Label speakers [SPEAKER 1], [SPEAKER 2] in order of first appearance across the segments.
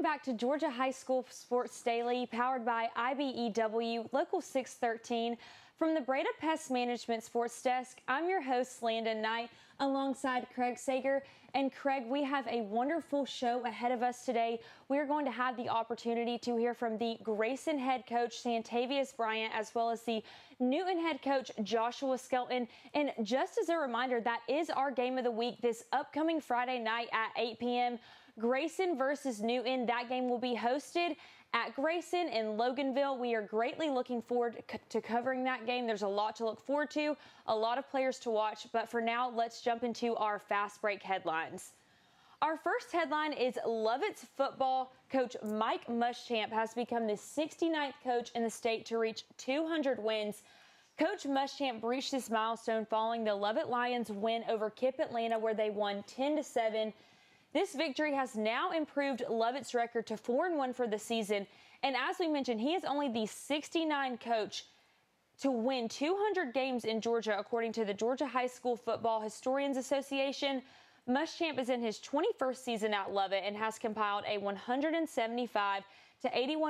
[SPEAKER 1] back to Georgia High School Sports Daily, powered by IBEW Local 613. From the Breda Pest Management Sports Desk, I'm your host, Landon Knight, alongside Craig Sager. And Craig, we have a wonderful show ahead of us today. We're going to have the opportunity to hear from the Grayson head coach, Santavius Bryant, as well as the Newton head coach, Joshua Skelton. And just as a reminder, that is our game of the week this upcoming Friday night at 8 p.m. Grayson versus Newton. That game will be hosted at Grayson in Loganville. We are greatly looking forward to covering that game. There's a lot to look forward to, a lot of players to watch. But for now, let's jump into our fast break headlines. Our first headline is Lovett's football coach Mike Muschamp has become the 69th coach in the state to reach 200 wins. Coach Muschamp reached this milestone following the Lovett Lions win over KIPP Atlanta, where they won 10-7. This victory has now improved Lovett's record to 4-1 for the season. And as we mentioned, he is only the 69th coach to win 200 games in Georgia, according to the Georgia High School Football Historians Association. Muschamp is in his 21st season at Lovett and has compiled a 175-81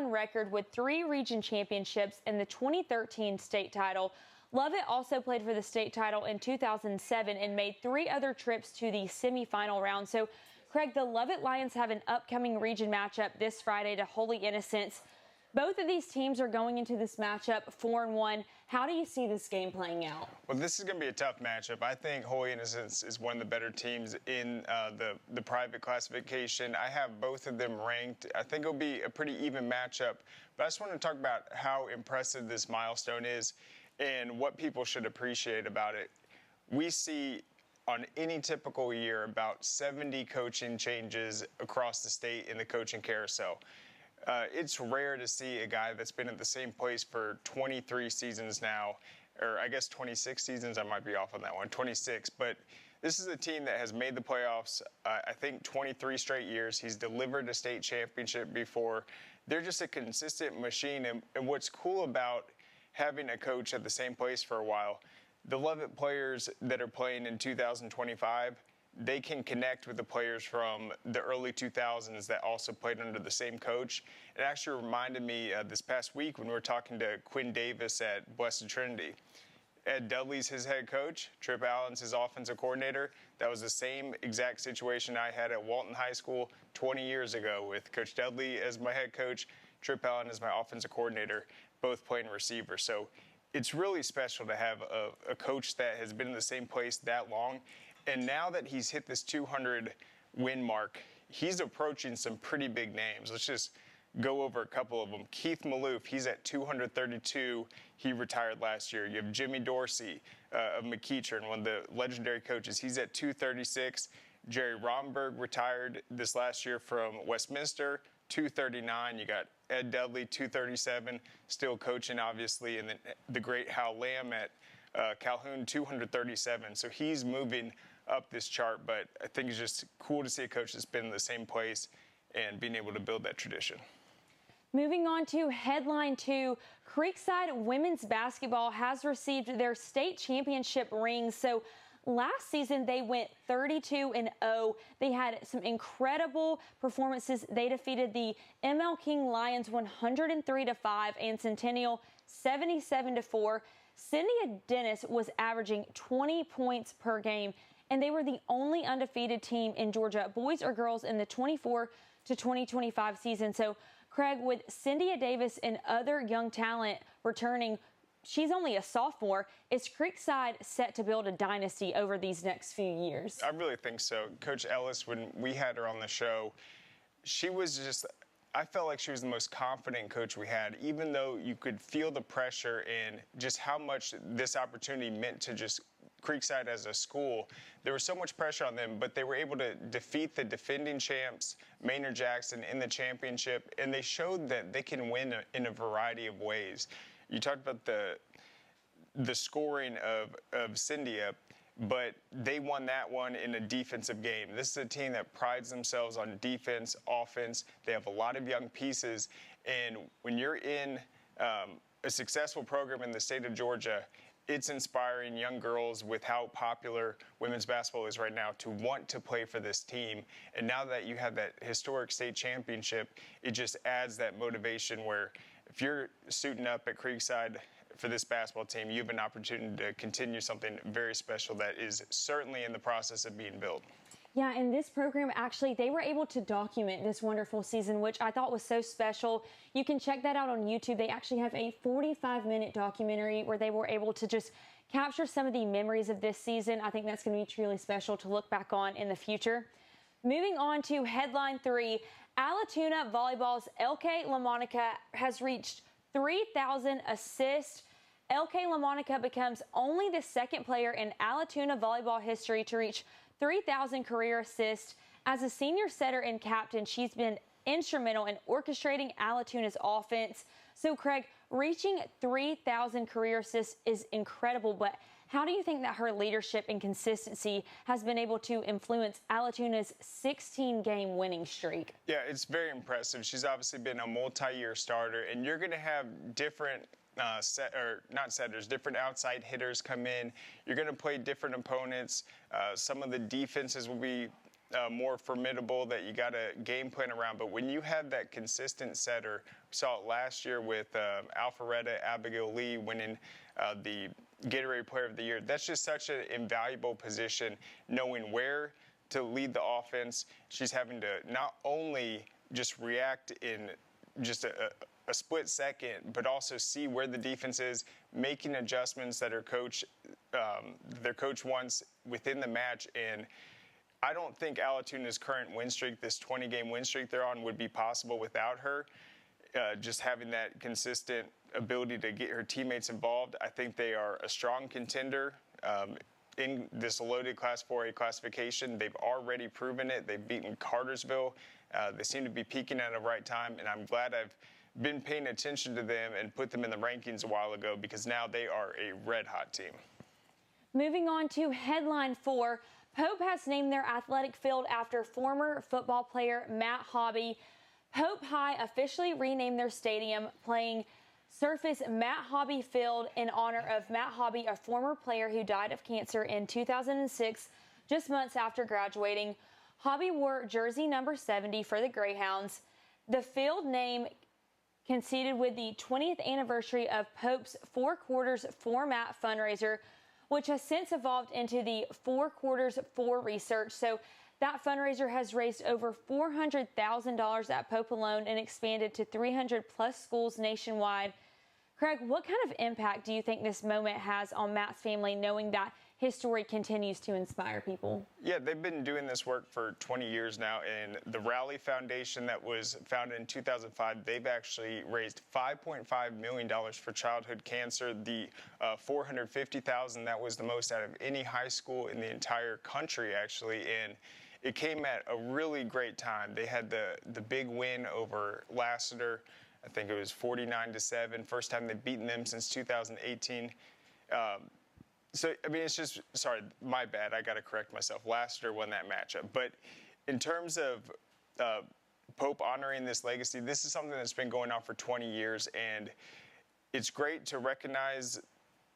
[SPEAKER 1] record with 3 region championships and the 2013 state title. Lovett also played for the state title in 2007 and made 3 other trips to the semifinal round. So, Craig, the Lovett Lions have an upcoming region matchup this Friday to Holy Innocents. Both of these teams are going into this matchup 4-1. How do you see this game playing out?
[SPEAKER 2] Well, this is going to be a tough matchup. I think Holy Innocents is one of the better teams in the private classification. I have both of them ranked. I think it'll be a pretty even matchup. But I just want to talk about how impressive this milestone is and what people should appreciate about it. We see on any typical year about 70 coaching changes across the state in the coaching carousel. It's rare to see a guy that's been at the same place for 23 seasons now, or I guess 26 seasons. I might be off on that one, 26. But this is a team that has made the playoffs, I think, 23 straight years. He's delivered a state championship before. They're just a consistent machine. And what's cool about having a coach at the same place for a while, the Lovett players that are playing in 2025, they can connect with the players from the early 2000s that also played under the same coach. It actually reminded me this past week when we were talking to Quinn Davis at Blessed Trinity. Ed Dudley's his head coach. Trip Allen's his offensive coordinator. That was the same exact situation I had at Walton High School 20 years ago with Coach Dudley as my head coach, Trip Allen as my offensive coordinator, both playing receiver. So it's really special to have a coach that has been in the same place that long. And now that he's hit this 200 win mark, he's approaching some pretty big names. Let's just go over a couple of them. Keith Maloof, he's at 232. He retired last year. You have Jimmy Dorsey of McEachern, one of the legendary coaches. He's at 236. Jerry Romberg retired this last year from Westminster, 239. You got Ed Dudley, 237, still coaching, obviously, and then the great Hal Lamb at Calhoun, 237. So he's moving up this chart, but I think it's just cool to see a coach that's been in the same place and being able to build that tradition.
[SPEAKER 1] Moving on to headline 2, Creekside women's basketball has received their state championship rings. So last season, they went 32-0. They had some incredible performances. They defeated the ML King Lions 103-5 and Centennial 77-4. Cynthia Dennis was averaging 20 points per game, and they were the only undefeated team in Georgia, boys or girls, in the 24 to 2025 season. So, Craig, with Cynthia Davis and other young talent returning, she's only a sophomore. Is Creekside set to build a dynasty over these next few years?
[SPEAKER 2] I really think so. Coach Ellis, when we had her on the show, she was just, I felt like she was the most confident coach we had, even though you could feel the pressure and just how much this opportunity meant to just Creekside as a school. There was so much pressure on them, but they were able to defeat the defending champs, Maynard Jackson, in the championship, and they showed that they can win in a variety of ways. You talked about the scoring of Cynthia, but they won that one in a defensive game. This is a team that prides themselves on defense, offense. They have a lot of young pieces, and when you're in a successful program in the state of Georgia it's inspiring young girls with how popular women's basketball is right now to want to play for this team. And now that you have that historic state championship, it just adds that motivation where if you're suiting up at Creekside for this basketball team, you have an opportunity to continue something very special that is certainly in the process of being built.
[SPEAKER 1] Yeah, and this program, actually, they were able to document this wonderful season, which I thought was so special. You can check that out on YouTube. They actually have a 45-minute documentary where they were able to just capture some of the memories of this season. I think that's going to be truly special to look back on in the future. Moving on to headline 3, Allatoona Volleyball's LK LaMonica has reached 3,000 assists. LK LaMonica becomes only the second player in Allatoona volleyball history to reach 3,000 career assists. As a senior setter and captain, she's been instrumental in orchestrating Allatoona's offense. So, Craig, reaching 3,000 career assists is incredible, but how do you think that her leadership and consistency has been able to influence Allatoona's 16-game winning streak?
[SPEAKER 2] Yeah, it's very impressive. She's obviously been a multi-year starter, and you're going to have different different outside hitters come in. You're going to play different opponents. Some of the defenses will be more formidable that you got to game plan around. But when you have that consistent setter, we saw it last year with Alpharetta Abigail Lee winning the Gatorade Player of the Year. That's just such an invaluable position, knowing where to lead the offense. She's having to not only just react in just a split second, but also see where the defense is, making adjustments that their coach wants within the match. And I don't think Allatoona's current win streak, this 20-game win streak they're on, would be possible without her. Just having that consistent ability to get her teammates involved. I think they are a strong contender in this loaded Class 4A classification. They've already proven it. They've beaten Cartersville. They seem to be peaking at the right time, and I'm glad I've been paying attention to them and put them in the rankings a while ago, because now they are a red-hot team.
[SPEAKER 1] Moving on to headline 4, Pope has named their athletic field after former football player Matt Hobby. Pope High officially renamed their stadium, playing Surface Matt Hobby Field, in honor of Matt Hobby, a former player who died of cancer in 2006, just months after graduating. Hobby wore jersey number 70 for the Greyhounds. The field name coincided with the 20th anniversary of Pope's Four Quarters Format fundraiser, which has since evolved into the Four Quarters for Research. So that fundraiser has raised over $400,000 at Pope alone and expanded to 300-plus schools nationwide. Craig, what kind of impact do you think this moment has on Matt's family, knowing that his story continues to inspire people?
[SPEAKER 2] Yeah, they've been doing this work for 20 years now, and the Rally Foundation that was founded in 2005, they've actually raised $5.5 million for childhood cancer. The $450,000, that was the most out of any high school in the entire country, actually, and it came at a really great time. They had the big win over Lassiter. I think it was 49-7, first time they've beaten them since 2018. So, I mean, it's just, sorry, my bad. I got to correct myself. Lassiter won that matchup. But in terms of Pope honoring this legacy, this is something that's been going on for 20 years. And it's great to recognize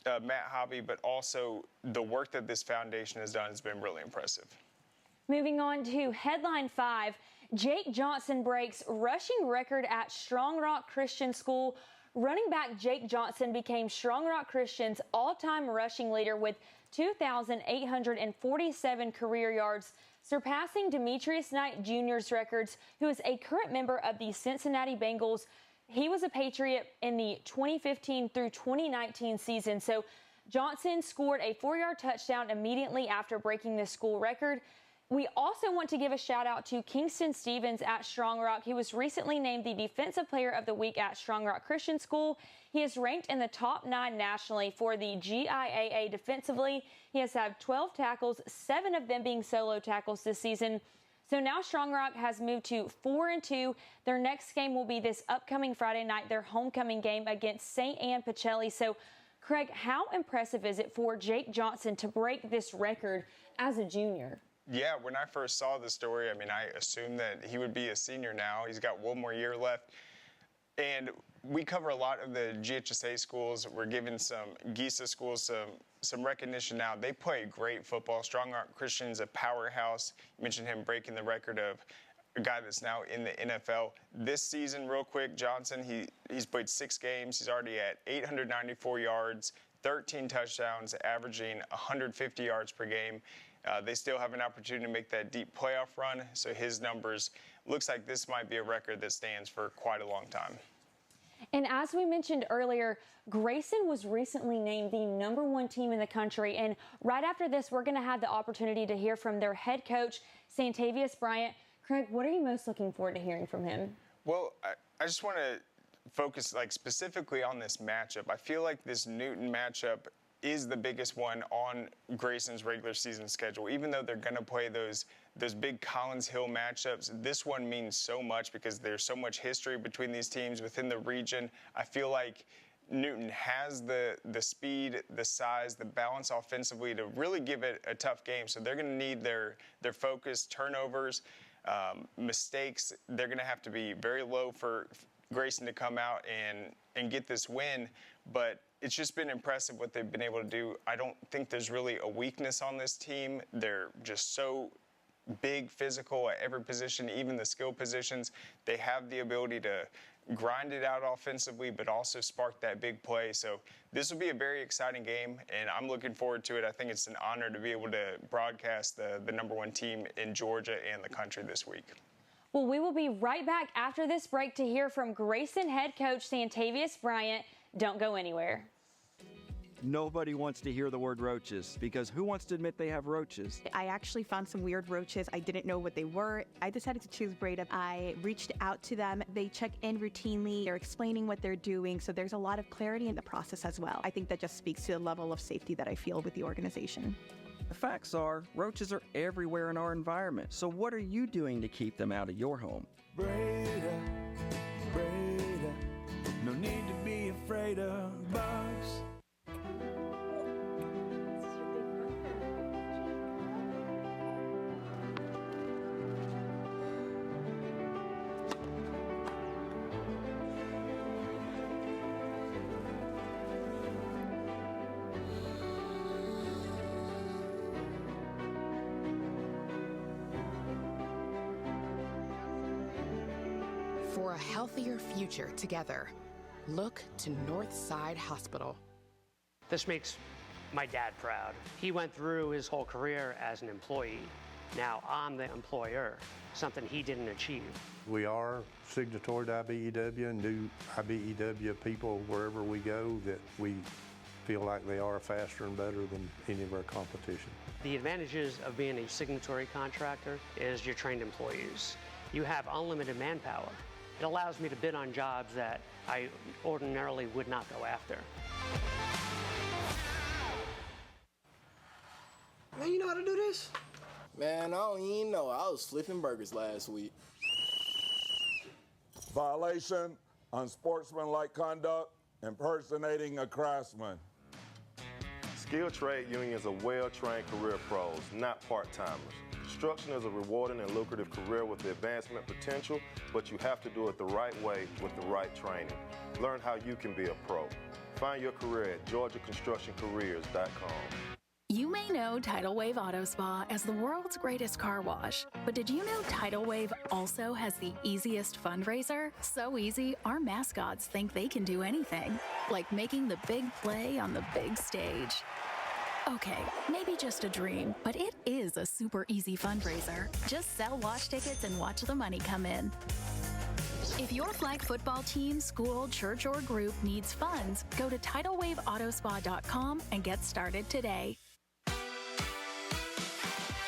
[SPEAKER 2] Matt Hobby, but also the work that this foundation has done has been really impressive.
[SPEAKER 1] Moving on to headline 5, Jake Johnson breaks rushing record at Strong Rock Christian School. Running back Jake Johnson became Strong Rock Christian's all-time rushing leader with 2,847 career yards, surpassing Demetrius Knight Jr.'s records, who is a current member of the Cincinnati Bengals. He was a Patriot in the 2015 through 2019 season. So Johnson scored a 4-yard touchdown immediately after breaking the school record. We also want to give a shout out to Kingston Stevens at Strong Rock. He was recently named the Defensive Player of the Week at Strong Rock Christian School. He is ranked in the top 9 nationally for the GIAA defensively. He has had 12 tackles, 7 of them being solo tackles this season. So now Strong Rock has moved to 4-2. Their next game will be this upcoming Friday night, their homecoming game against St. Anne Pacelli. So, Craig, how impressive is it for Jake Johnson to break this record as a junior?
[SPEAKER 2] Yeah, when I first saw the story, I mean, I assumed that he would be a senior now. He's got one more year left. And we cover a lot of the GHSA schools. We're giving some GISA schools some recognition now. They play great football. Strong Rock Christian's a powerhouse. You mentioned him breaking the record of a guy that's now in the NFL. This season, real quick, Johnson, he's played 6 games. He's already at 894 yards, 13 touchdowns, averaging 150 yards per game. They still have an opportunity to make that deep playoff run, so his numbers, looks like this might be a record that stands for quite a long time.
[SPEAKER 1] And as we mentioned earlier, Grayson was recently named the #1 team in the country. And right after this, we're going to have the opportunity to hear from their head coach, Santavius Bryant. Craig, what are you most looking forward to hearing from him?
[SPEAKER 2] Well, I just want to focus specifically on this matchup. I feel like this Newton matchup is the biggest one on Grayson's regular season schedule. Even though they're going to play those big Collins Hill matchups, this one means so much because there's so much history between these teams within the region. I feel like Newton has the speed, the size, the balance offensively to really give it a tough game. So they're going to need their focus, turnovers, mistakes. They're going to have to be very low for Grayson to come out and get this win. But it's just been impressive what they've been able to do. I don't think there's really a weakness on this team. They're just so big, physical at every position, even the skill positions. They have the ability to grind it out offensively, but also spark that big play. So this will be a very exciting game, and I'm looking forward to it. I think it's an honor to be able to broadcast the #1 team in Georgia and the country this week.
[SPEAKER 1] Well, we will be right back after this break to hear from Grayson head coach Santavius Bryant. Don't go anywhere.
[SPEAKER 3] Nobody wants to hear the word roaches because who wants to admit they have roaches?
[SPEAKER 4] I actually found some weird roaches. I didn't know what they were. I decided to choose Braid Up. I reached out to them. They check in routinely. They're explaining what they're doing. So there's a lot of clarity in the process as well. I think that just speaks to the level of safety that I feel with the organization.
[SPEAKER 3] The facts are, roaches are everywhere in our environment. So what are you doing to keep them out of your home?
[SPEAKER 5] Braid up, braid up. No need to be afraid of bugs.
[SPEAKER 6] For a healthier future together, look to Northside Hospital.
[SPEAKER 7] This makes my dad proud. He went through his whole career as an employee. Now I'm the employer, something he didn't achieve.
[SPEAKER 8] We are signatory to IBEW and do IBEW people wherever we go that we feel like they are faster and better than any of our competition.
[SPEAKER 7] The advantages of being a signatory contractor is you're trained employees. You have unlimited manpower. It allows me to bid on jobs that I ordinarily would not go after.
[SPEAKER 9] Man, you know how to do this? Man, I don't even know. I was flipping burgers last week.
[SPEAKER 10] Violation, unsportsmanlike conduct, impersonating a craftsman.
[SPEAKER 11] Skilled trade unions are well-trained career pros, not part-timers. Construction is a rewarding and lucrative career with advancement potential, but you have to do it the right way with the right training. Learn how you can be a pro. Find your career at GeorgiaConstructionCareers.com.
[SPEAKER 12] You may know Tidal Wave Auto Spa as the world's greatest car wash, but did you know Tidal Wave also has the easiest fundraiser? So easy, our mascots think they can do anything, like making the big play on the big stage. Okay, maybe just a dream, but it is a super easy fundraiser. Just sell wash tickets and watch the money come in. If your flag football team, school, church, or group needs funds, go to TidalWaveAutospa.com and get started today.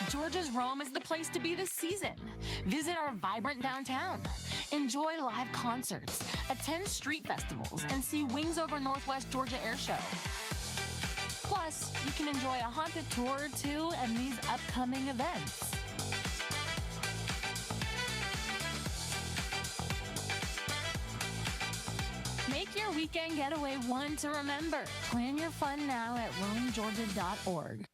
[SPEAKER 13] Georgia's Rome is the place to be this season. Visit our vibrant downtown. Enjoy live concerts, attend street festivals, and see Wings Over Northwest Georgia Air Show. Plus, you can enjoy a haunted tour or two and these upcoming events. Make your weekend getaway one to remember. Plan your fun now at romegeorgia.org.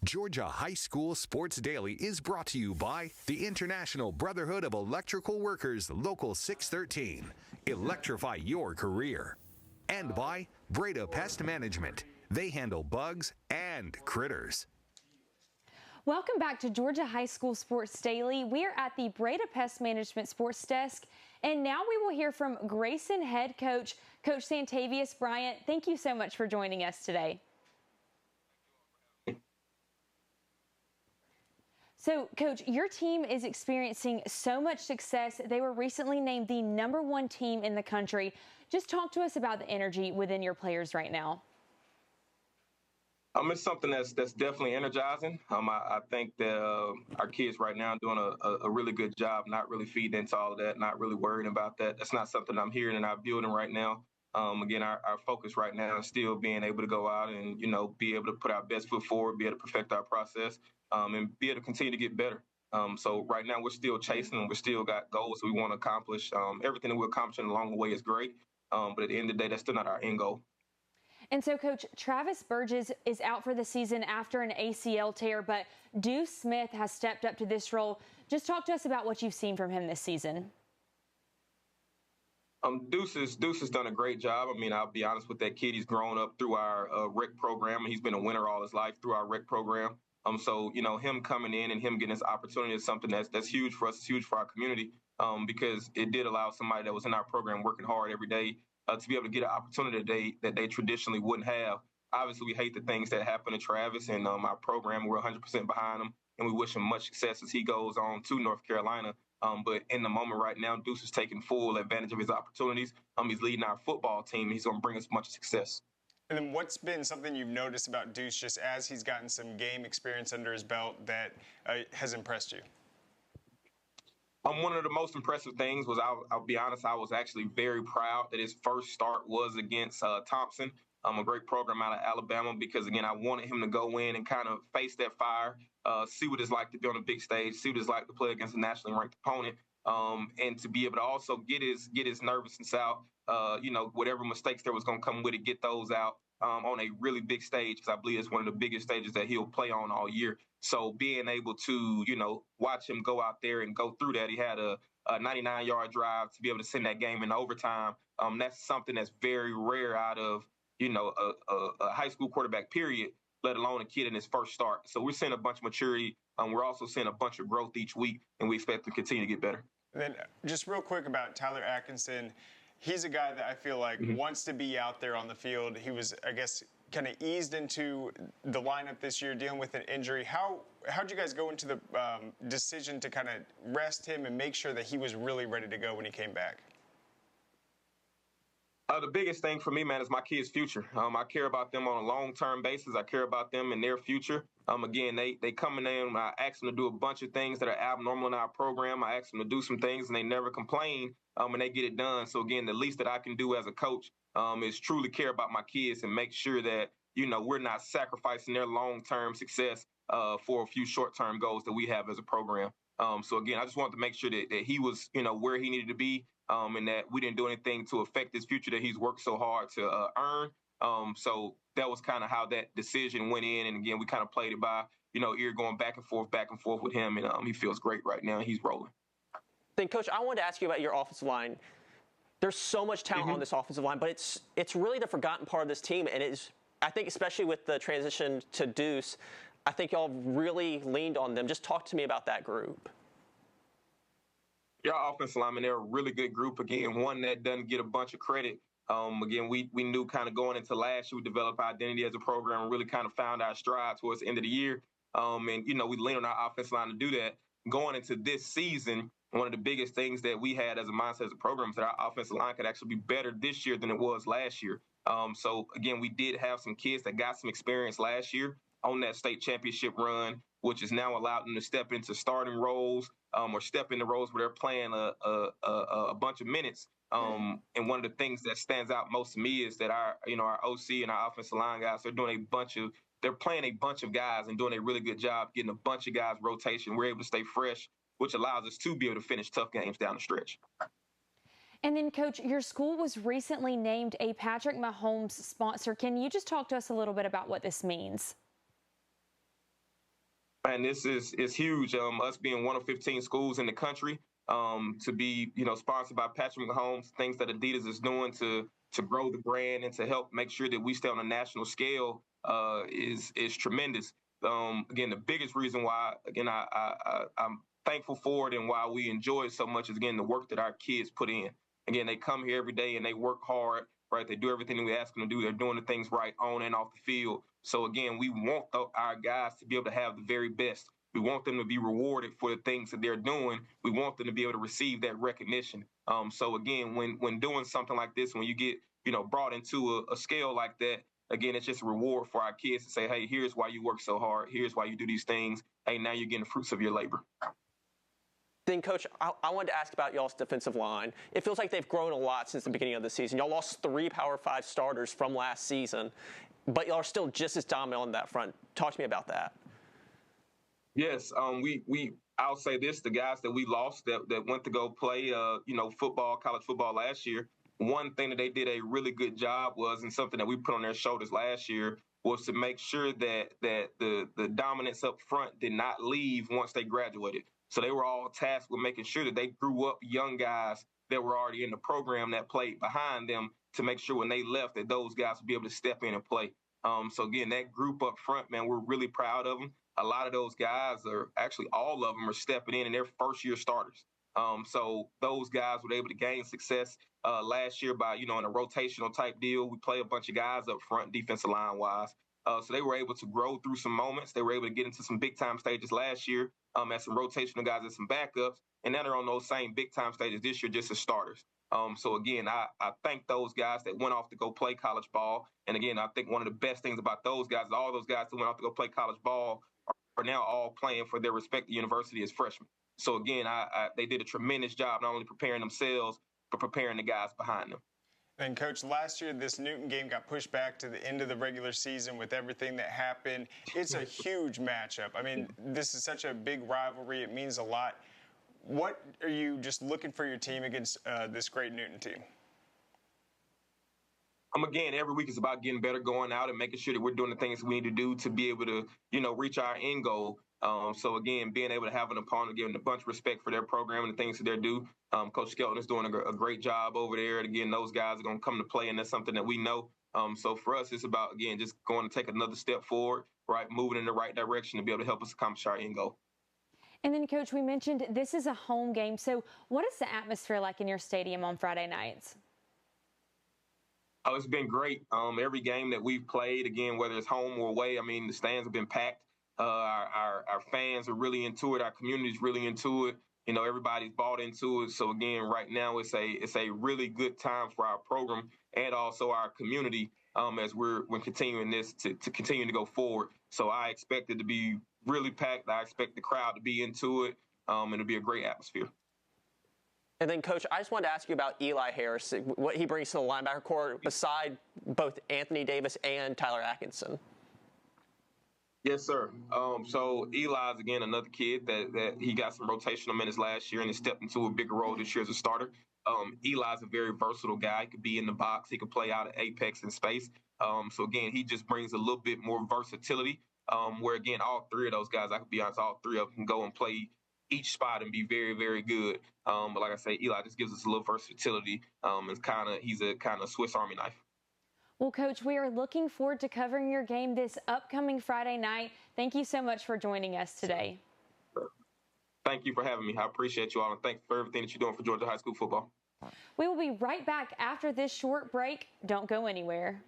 [SPEAKER 14] Georgia High School Sports Daily is brought to you by the International Brotherhood of Electrical Workers, Local 613. Electrify your career. And by Breda Pest Management. They handle bugs and critters.
[SPEAKER 1] Welcome back to Georgia High School Sports Daily. We are at the Breda Pest Management Sports Desk, and now we will hear from Grayson head coach, Coach Santavius. Bryant, thank you so much for joining us today. So, Coach, your team is experiencing so much success. They were recently named the #1 team in the country. Just talk to us about the energy within your players right now.
[SPEAKER 15] It's something that's definitely energizing. I think that our kids right now are doing a really good job, not really feeding into all of that, not really worrying about that. That's not something I'm hearing in our building right now. Again, our focus right now is still being able to go out and, be able to put our best foot forward, be able to perfect our process, and be able to continue to get better. So right now we're still chasing and we still got goals we want to accomplish. Everything that we're accomplishing along the way is great. But at the end of the day, that's still not our end goal.
[SPEAKER 1] And so, Coach, Travis Burgess is out for the season after an ACL tear, but Deuce Smith has stepped up to this role. Just talk to us about what you've seen from him this season.
[SPEAKER 15] Deuce has done a great job. I'll be honest with that kid. He's grown up through our rec program, and he's been a winner all his life through our rec program. So, him coming in and him getting this opportunity is something that's huge for us. It's huge for our community because it did allow somebody that was in our program working hard every day to be able to get an opportunity that they traditionally wouldn't have. Obviously, we hate the things that happen to Travis and our program. We're 100% behind him, and we wish him much success as he goes on to North Carolina. But in the moment right now, Deuce is taking full advantage of his opportunities. He's leading our football team, and he's going to bring us much success.
[SPEAKER 2] And then what's been something you've noticed about Deuce just as he's gotten some game experience under his belt that has impressed you?
[SPEAKER 15] One of the most impressive things was, I'll be honest, I was actually very proud that his first start was against Thompson, a great program out of Alabama, because, again, I wanted him to go in and kind of face that fire, see what it's like to be on a big stage, see what it's like to play against a nationally ranked opponent, and to be able to also get his nervousness out, whatever mistakes there was going to come with it, get those out on a really big stage, because I believe it's one of the biggest stages that he'll play on all year. So being able to, watch him go out there and go through that, he had a 99-yard drive to be able to send that game in overtime. That's something that's very rare out of, a high school quarterback, period, let alone a kid in his first start. So we're seeing a bunch of maturity. We're also seeing a bunch of growth each week, and we expect to continue to get better.
[SPEAKER 2] And then just real quick about Tyler Atkinson. He's a guy that I feel like wants to be out there on the field. He was, I guess, kind of eased into the lineup this year, dealing with an injury. How'd you guys go into the decision to kind of rest him and make sure that he was really ready to go when he came back?
[SPEAKER 15] The biggest thing for me, man, is my kids' future. I care about them on a long-term basis. I care about them and their future. Again, they coming in. I ask them to do a bunch of things that are abnormal in our program. I ask them to do some things, and they never complain, and they get it done. So, again, the least that I can do as a coach is truly care about my kids and make sure that, we're not sacrificing their long-term success for a few short-term goals that we have as a program. So, again, I just wanted to make sure that he was, where he needed to be, and that we didn't do anything to affect his future that he's worked so hard to earn. So that was kind of how that decision went in. And, again, we kind of played it by, ear going back and forth with him. And he feels great right now. He's rolling.
[SPEAKER 16] Then, Coach, I wanted to ask you about your offensive line. There's so much talent on this offensive line, but it's really the forgotten part of this team. And it's, I think, especially with the transition to Deuce, I think y'all really leaned on them. Just talk to me about that group.
[SPEAKER 15] Our offensive linemen, they're a really good group. Again, one that doesn't get a bunch of credit. Again, we knew kind of going into last year, we developed our identity as a program and really kind of found our stride towards the end of the year. And, we leaned on our offensive line to do that. Going into this season, one of the biggest things that we had as a mindset as a program is that our offensive line could actually be better this year than it was last year. So, again, we did have some kids that got some experience last year on that state championship run, which has now allowed them to step into starting roles or step into roles where they're playing a bunch of minutes. And one of the things that stands out most to me is that our OC and our offensive line guys, they're playing a bunch of guys and doing a really good job getting a bunch of guys rotation. We're able to stay fresh, which allows us to be able to finish tough games down the stretch.
[SPEAKER 1] And then, Coach, your school was recently named a Patrick Mahomes sponsor. Can you just talk to us a little bit about what this means?
[SPEAKER 15] And this is huge. Us being one of 15 schools in the country, to be, sponsored by Patrick Mahomes, things that Adidas is doing to grow the brand and to help make sure that we stay on a national scale is tremendous. Again, the biggest reason why, again, I'm thankful for it and why we enjoy it so much is, again, the work that our kids put in. Again, they come here every day and they work hard, right? They do everything that we ask them to do. They're doing the things right on and off the field. So, again, we want our guys to be able to have the very best. We want them to be rewarded for the things that they're doing. We want them to be able to receive that recognition. So, again, when doing something like this, when you get, brought into a scale like that, again, it's just a reward for our kids to say, hey, here's why you work so hard. Here's why you do these things. Hey, now you're getting the fruits of your labor.
[SPEAKER 16] Then, Coach, I wanted to ask about y'all's defensive line. It feels like they've grown a lot since the beginning of the season. Y'all lost 3 Power 5 starters from last season, but y'all are still just as dominant on that front. Talk to me about that.
[SPEAKER 15] Yes, I'll say this, the guys that we lost that went to go play, football, college football last year, one thing that they did a really good job was, and something that we put on their shoulders last year, was to make sure that the dominance up front did not leave once they graduated. So they were all tasked with making sure that they grew up young guys that were already in the program that played behind them to make sure when they left that those guys would be able to step in and play. So, again, that group up front, man, we're really proud of them. A lot of those guys are actually all of them are stepping in their first-year starters. So those guys were able to gain success last year by, in a rotational type deal. We play a bunch of guys up front, defensive line-wise. So they were able to grow through some moments. They were able to get into some big-time stages last year as some rotational guys and some backups. And now they're on those same big-time stages this year just as starters. So, again, I thank those guys that went off to go play college ball. And, again, I think one of the best things about those guys is all those guys that went off to go play college ball are now all playing for their respective university as freshmen. So, again, they did a tremendous job not only preparing themselves, but preparing the guys behind them.
[SPEAKER 2] And, Coach, last year this Newton game got pushed back to the end of the regular season with everything that happened. It's a huge matchup. I mean, this is such a big rivalry. It means a lot. What are you just looking for your team against this great Newton team?
[SPEAKER 15] Again, every week is about getting better, going out and making sure that we're doing the things we need to do to be able to, reach our end goal. So, again, being able to have an opponent, giving a bunch of respect for their program and the things that they do. Coach Skelton is doing a great job over there. And, again, those guys are going to come to play, and that's something that we know. So, for us, it's about, again, just going to take another step forward, right, moving in the right direction to be able to help us accomplish our end goal.
[SPEAKER 1] And then, Coach, we mentioned this is a home game. So what is the atmosphere like in your stadium on Friday nights?
[SPEAKER 15] Oh, it's been great. Every game that we've played, again, whether it's home or away, I mean, the stands have been packed. Our fans are really into it. Our community's really into it. Everybody's bought into it. So, again, right now it's a really good time for our program and also our community as we're continuing this to continue to go forward. So I expect it to be really packed. I expect the crowd to be into it, and it'll be a great atmosphere.
[SPEAKER 16] And then, Coach, I just wanted to ask you about Eli Harris, what he brings to the linebacker corps beside both Anthony Davis and Tyler Atkinson.
[SPEAKER 15] Yes, sir. So Eli's, again, another kid that he got some rotational minutes last year and he stepped into a bigger role this year as a starter. Eli's a very versatile guy. He could be in the box. He could play out at apex in space. So, again, he just brings a little bit more versatility where, again, all three of those guys, I could be honest, all three of them can go and play each spot and be very, very good. But like I say, Eli just gives us a little versatility. He's a kind of Swiss Army knife.
[SPEAKER 1] Well, Coach, we are looking forward to covering your game this upcoming Friday night. Thank you so much for joining us today.
[SPEAKER 15] Thank you for having me. I appreciate you all, and thanks for everything that you're doing for Georgia high school football.
[SPEAKER 1] We will be right back after this short break. Don't go anywhere.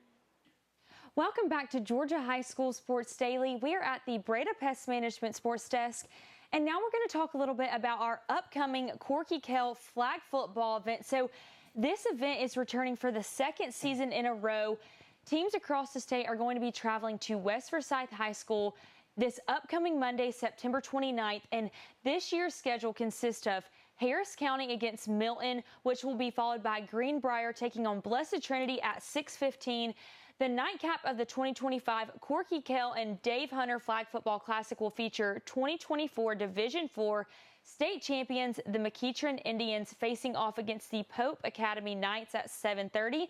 [SPEAKER 1] Welcome back to Georgia High School Sports Daily. We are at the Breda Pest Management Sports Desk, and now we're going to talk a little bit about our upcoming Corky Flag football event. So this event is returning for the second season in a row. Teams across the state are going to be traveling to West Forsyth High School this upcoming Monday, September 29th, and this year's schedule consists of Harris County against Milton, which will be followed by Greenbrier taking on Blessed Trinity at 6:15. The nightcap of the 2025 Corky and Dave Hunter Flag Football Classic will feature 2024 Division IV state champions, the McEachern Indians, facing off against the Pope Academy Knights at 7:30.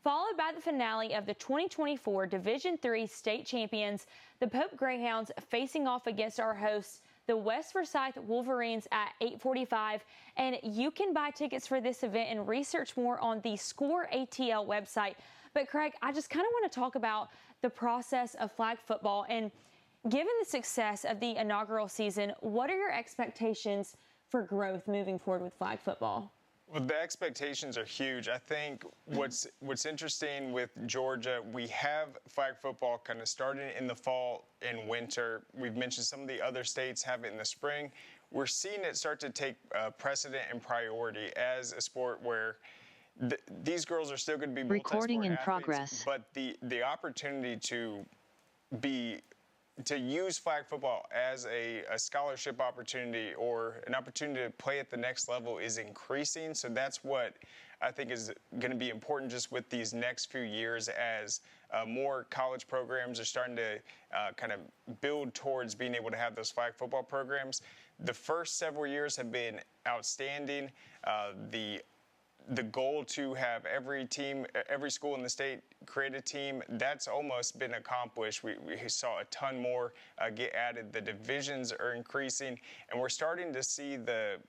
[SPEAKER 1] followed by the finale of the 2024 Division III state champions, the Pope Greyhounds, facing off against our hosts, the West Forsyth Wolverines, at 8:45. And you can buy tickets for this event and research more on the Score ATL website. But Craig, I just kind of want to talk about the process of flag football. And given the success of the inaugural season, what are your expectations for growth moving forward with flag football?
[SPEAKER 2] Well, the expectations are huge. I think what's interesting with Georgia, we have flag football kind of starting in the fall and winter. We've mentioned some of the other states have it in the spring. We're seeing it start to take precedent and priority as a sport where these girls are still going to be
[SPEAKER 17] recording in
[SPEAKER 2] athletes,
[SPEAKER 17] progress.
[SPEAKER 2] But the opportunity to use flag football as a scholarship opportunity or an opportunity to play at the next level is increasing. So that's what I think is going to be important just with these next few years as more college programs are starting to kind of build towards being able to have those flag football programs. The first several years have been outstanding. The goal to have every school in the state create a team, that's almost been accomplished. We saw a ton more get added. The divisions are increasing, and we're starting to see the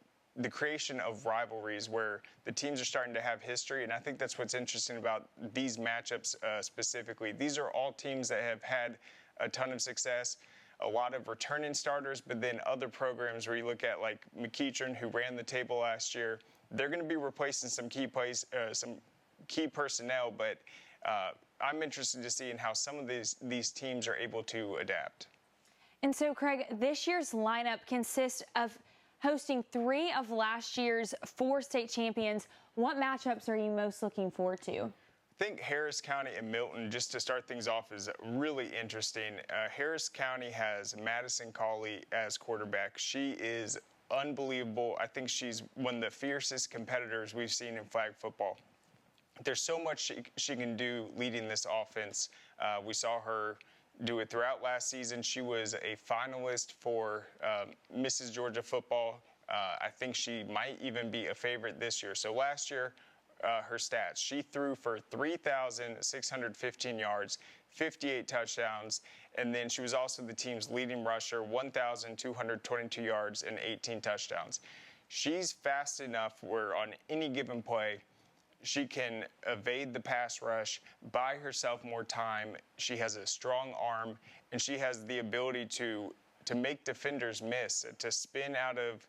[SPEAKER 2] creation of rivalries where the teams are starting to have history, and I think that's what's interesting about these matchups specifically. These are all teams that have had a ton of success, a lot of returning starters, but then other programs where you look at like McEachern, who ran the table last year, they're going to be replacing some key personnel, but I'm interested to see in how some of these teams are able to adapt.
[SPEAKER 1] And so, Craig, this year's lineup consists of hosting 3 of last year's 4 state champions. What matchups are you most looking forward to?
[SPEAKER 2] I think Harris County and Milton, just to start things off, is really interesting. Harris County has Madison Cawley as quarterback. She is unbelievable. I think she's one of the fiercest competitors we've seen in flag football. There's so much she can do leading this offense. We saw her do it throughout last season. She was a finalist for Mrs. Georgia football. I think she might even be a favorite this year. So last year, her stats, she threw for 3,615 yards, 58 touchdowns, and then she was also the team's leading rusher, 1,222 yards and 18 touchdowns. She's fast enough where on any given play, she can evade the pass rush, buy herself more time. She has a strong arm, and she has the ability to make defenders miss, to spin out of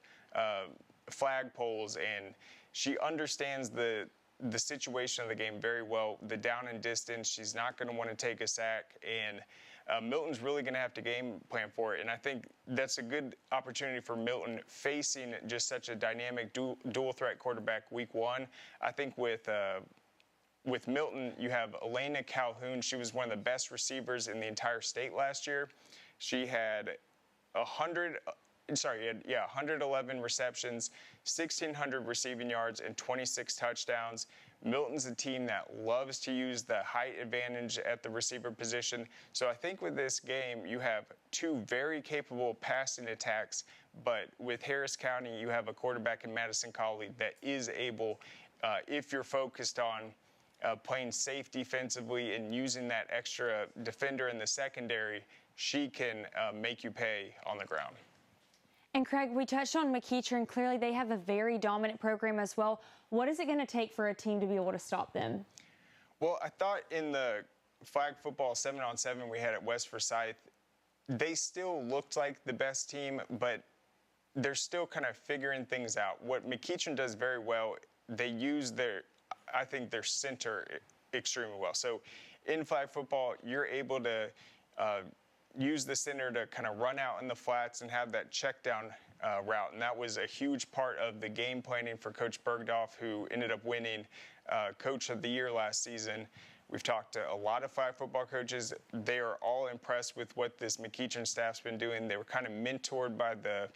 [SPEAKER 2] flagpoles, and she understands the situation of the game very well. The down and distance, she's not going to want to take a sack, and Milton's really going to have to game plan for it. And I think that's a good opportunity for Milton facing just such a dynamic dual threat quarterback week 1. I think with Milton, you have Elena Calhoun. She was one of the best receivers in the entire state last year. She had 111 receptions, 1,600 receiving yards, and 26 touchdowns. Milton's a team that loves to use the height advantage at the receiver position. So I think with this game, you have 2 very capable passing attacks, but with Harris County, you have a quarterback in Madison Cawley that is able, if you're focused on playing safe defensively and using that extra defender in the secondary, she can make you pay on the ground.
[SPEAKER 1] And Craig, we touched on McEachern. Clearly, they have a very dominant program as well. What is it going to take for a team to be able to stop them?
[SPEAKER 2] Well, I thought in the flag football 7-on-7 we had at West Forsyth, they still looked like the best team, but they're still kind of figuring things out. What McEachern does very well, they use their center extremely well. So in flag football, you're able to use the center to kind of run out in the flats and have that check down route. And that was a huge part of the game planning for Coach Bergdorf, who ended up winning Coach of the Year last season. We've talked to a lot of flag football coaches. They are all impressed with what this McEachern staff's been doing. They were kind of mentored by the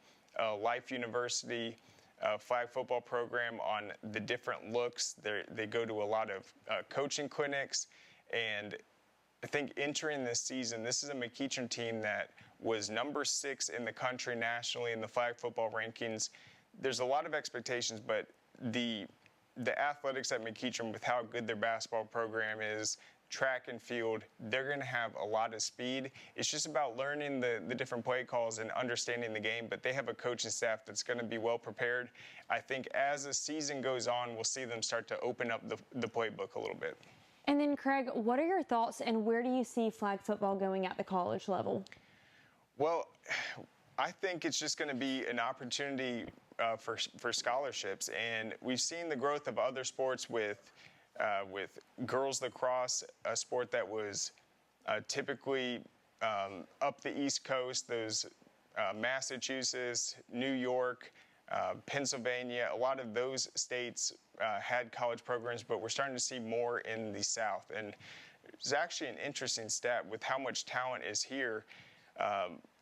[SPEAKER 2] Life University flag football program on the different looks. They go to a lot of coaching clinics, and I think entering this season, this is a McEachern team that was number 6 in the country nationally in the flag football rankings. There's a lot of expectations, but the the athletics at McEachern, with how good their basketball program is, track and field, they're going to have a lot of speed. It's just about learning the different play calls and understanding the game, but they have a coaching staff that's going to be well prepared. I think as the season goes on, we'll see them start to open up the playbook a little bit.
[SPEAKER 1] And then, Craig, what are your thoughts and where do you see flag football going at the college level?
[SPEAKER 2] Well, I think it's just going to be an opportunity for scholarships, and we've seen the growth of other sports with girls lacrosse, a sport that was typically up the East Coast, those Massachusetts, New York, Pennsylvania, a lot of those states had college programs, but we're starting to see more in the South. And it's actually an interesting stat with how much talent is here.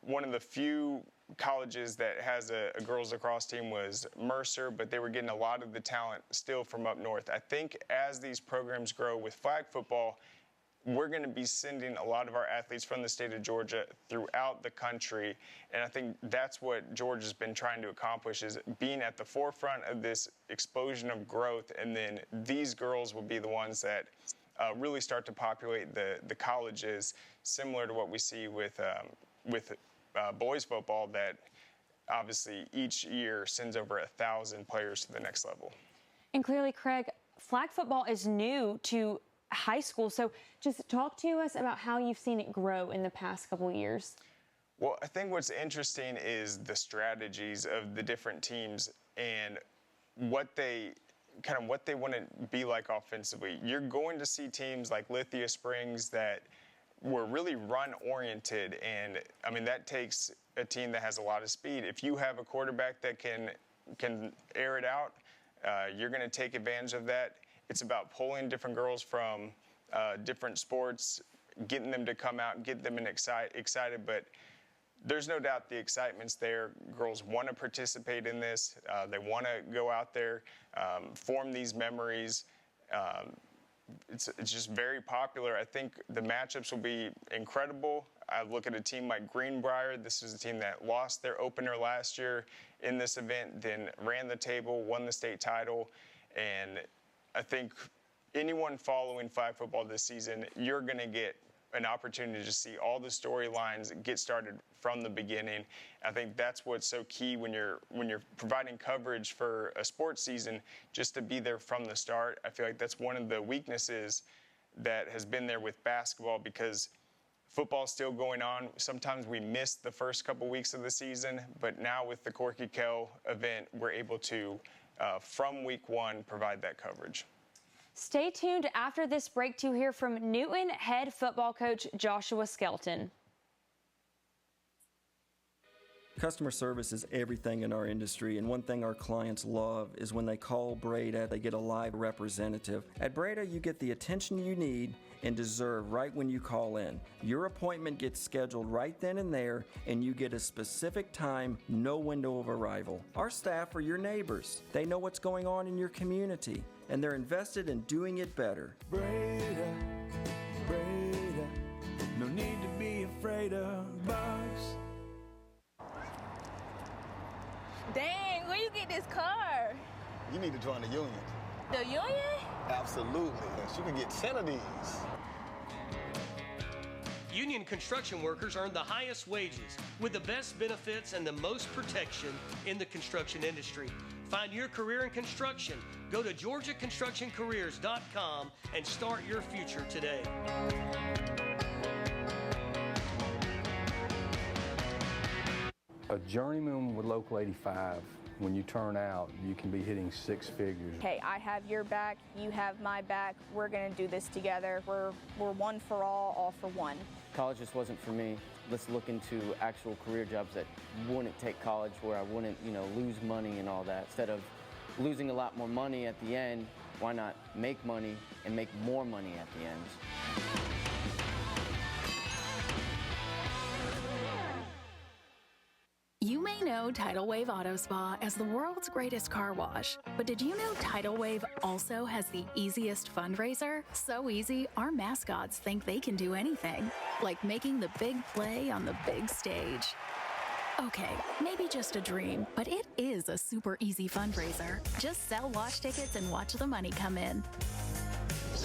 [SPEAKER 2] One of the few colleges that has a girls lacrosse team was Mercer, but they were getting a lot of the talent still from up north. I think as these programs grow with flag football, we're going to be sending a lot of our athletes from the state of Georgia throughout the country, and I think that's what Georgia's been trying to accomplish, is being at the forefront of this explosion of growth, and then these girls will be the ones that really start to populate the colleges, similar to what we see with boys football, that obviously each year sends over 1,000 players to the next level.
[SPEAKER 1] And clearly, Craig, flag football is new to high school, so just talk to us about how you've seen it grow in the past couple of years.
[SPEAKER 2] Well, I think what's interesting is the strategies of the different teams and what they want to be like offensively. You're going to see teams like Lithia Springs that were really run-oriented, and I mean that takes a team that has a lot of speed. If you have a quarterback that can air it out, you're going to take advantage of that. It's about pulling different girls from different sports, getting them to come out and get them excited. But there's no doubt the excitement's there. Girls want to participate in this. They want to go out there, form these memories. It's just very popular. I think the matchups will be incredible. I look at a team like Greenbrier. This is a team that lost their opener last year in this event, then ran the table, won the state title. And I think anyone following flag football this season, you're going to get an opportunity to see all the storylines get started from the beginning. I think that's what's so key when you're providing coverage for a sports season, just to be there from the start. I feel like that's one of the weaknesses that has been there with basketball, because football's still going on. Sometimes we miss the first couple weeks of the season, but now with the Corky Flag event, we're able to, from week one, provide that coverage.
[SPEAKER 1] Stay tuned after this break to hear from Newton head football coach Joshua Skelton.
[SPEAKER 3] Customer service is everything in our industry, and one thing our clients love is when they call Breda, they get a live representative. At Breda, you get the attention you need and deserve right when you call in. Your appointment gets scheduled right then and there, and you get a specific time, no window of arrival. Our staff are your neighbors. They know what's going on in your community, and they're invested in doing it better.
[SPEAKER 5] Breda, Breda, no need to be afraid of bugs.
[SPEAKER 17] Dang, where you get this car?
[SPEAKER 18] You need to join the union.
[SPEAKER 17] The union?
[SPEAKER 18] Absolutely. You can get 10 of these.
[SPEAKER 19] Union construction workers earn the highest wages with the best benefits and the most protection in the construction industry. Find your career in construction. Go to GeorgiaConstructionCareers.com and start your future today.
[SPEAKER 20] A journeyman with Local 85, when you turn out, you can be hitting six figures.
[SPEAKER 17] Hey, I have your back, you have my back. We're gonna do this together. We're one for all for one.
[SPEAKER 21] College just wasn't for me. Let's look into actual career jobs that wouldn't take college, where I wouldn't, lose money and all that. Instead of losing a lot more money at the end, why not make money and make more money at the end?
[SPEAKER 12] You may know Tidal Wave Auto Spa as the world's greatest car wash, but did you know Tidal Wave also has the easiest fundraiser? So easy, our mascots think they can do anything, like making the big play on the big stage. Okay, maybe just a dream, but it is a super easy fundraiser. Just sell wash tickets and watch the money come in.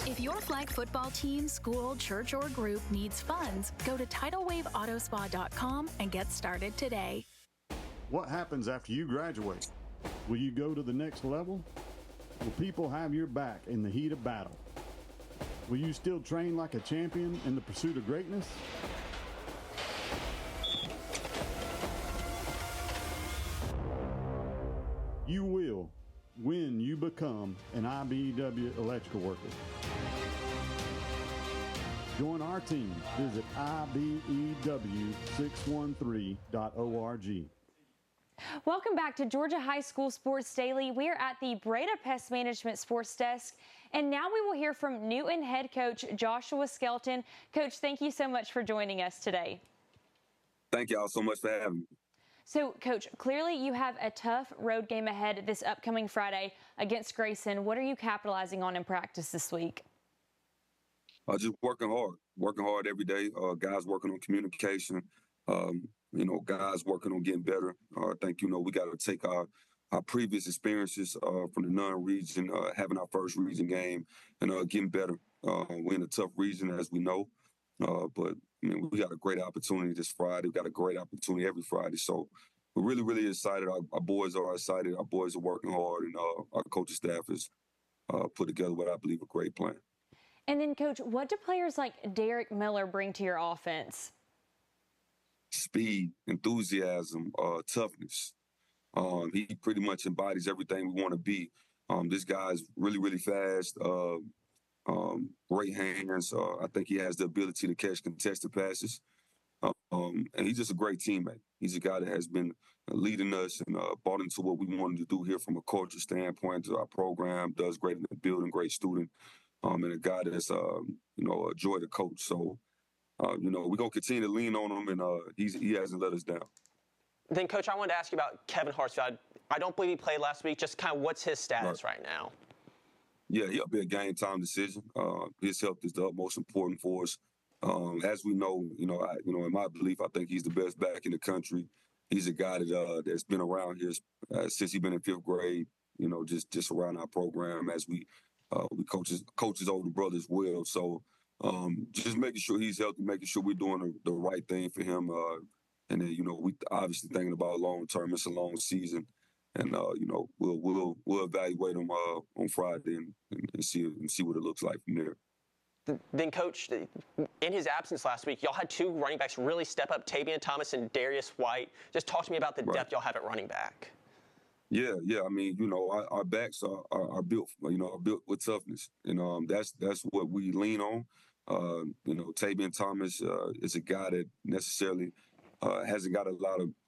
[SPEAKER 12] If your flag football team, school, church, or group needs funds, go to TidalWaveAutoSpa.com and get started today.
[SPEAKER 4] What happens after you graduate? Will you go to the next level? Will people have your back in the heat of battle? Will you still train like a champion in the pursuit of greatness? You will when you become an IBEW electrical worker. Join our team. Visit IBEW613.org.
[SPEAKER 1] Welcome back to Georgia High School Sports Daily. We are at the Breda Pest Management Sports Desk, and now we will hear from Newton head coach Joshua Skelton. Coach, thank you so much for joining us today.
[SPEAKER 22] Thank y'all so much for having me.
[SPEAKER 1] So, Coach, clearly you have a tough road game ahead this upcoming Friday against Grayson. What are you capitalizing on in practice this week?
[SPEAKER 22] Just working hard every day. Guys working on communication. Guys working on getting better. I think, we got to take our previous experiences from the non-region, having our first region game, and getting better. We're in a tough region, as we know, but we got a great opportunity this Friday. We got a great opportunity every Friday. So we're really, really excited. Our boys are excited. Our boys are working hard, and our coaching staff has put together what I believe a great plan.
[SPEAKER 1] And then, Coach, what do players like Derek Miller bring to your offense?
[SPEAKER 22] Speed, enthusiasm, toughness. He pretty much embodies everything we want to be. This guy's really, really fast, great hands. I think he has the ability to catch contested passes. And he's just a great teammate. He's a guy that has been leading us and bought into what we wanted to do here from a culture standpoint to our program, does great in the building, great student, and a guy that's, a joy to coach. So, we're going to continue to lean on him, and he hasn't let us down.
[SPEAKER 16] Then, Coach, I wanted to ask you about Kevin Hartsfield. I don't believe he played last week. Just kind of what's his status right now?
[SPEAKER 22] Yeah, he'll be a game time decision. His health is the utmost important for us. As we know, in my belief, I think he's the best back in the country. He's a guy that's been around here since he's been in 5th grade. Just around our program as we coach his older brother as well. So just making sure he's healthy, making sure we're doing the right thing for him. And then we obviously thinking about long term. It's a long season, and we'll evaluate him on Friday and see what it looks like from there.
[SPEAKER 16] Then, Coach, in his absence last week, y'all had 2 running backs really step up, Tavian Thomas and Darius White. Just talk to me about the depth y'all have at running back. Yeah. I mean, our backs are built, are built with toughness, and that's what we lean on. Tavian Thomas is a guy that necessarily hasn't got a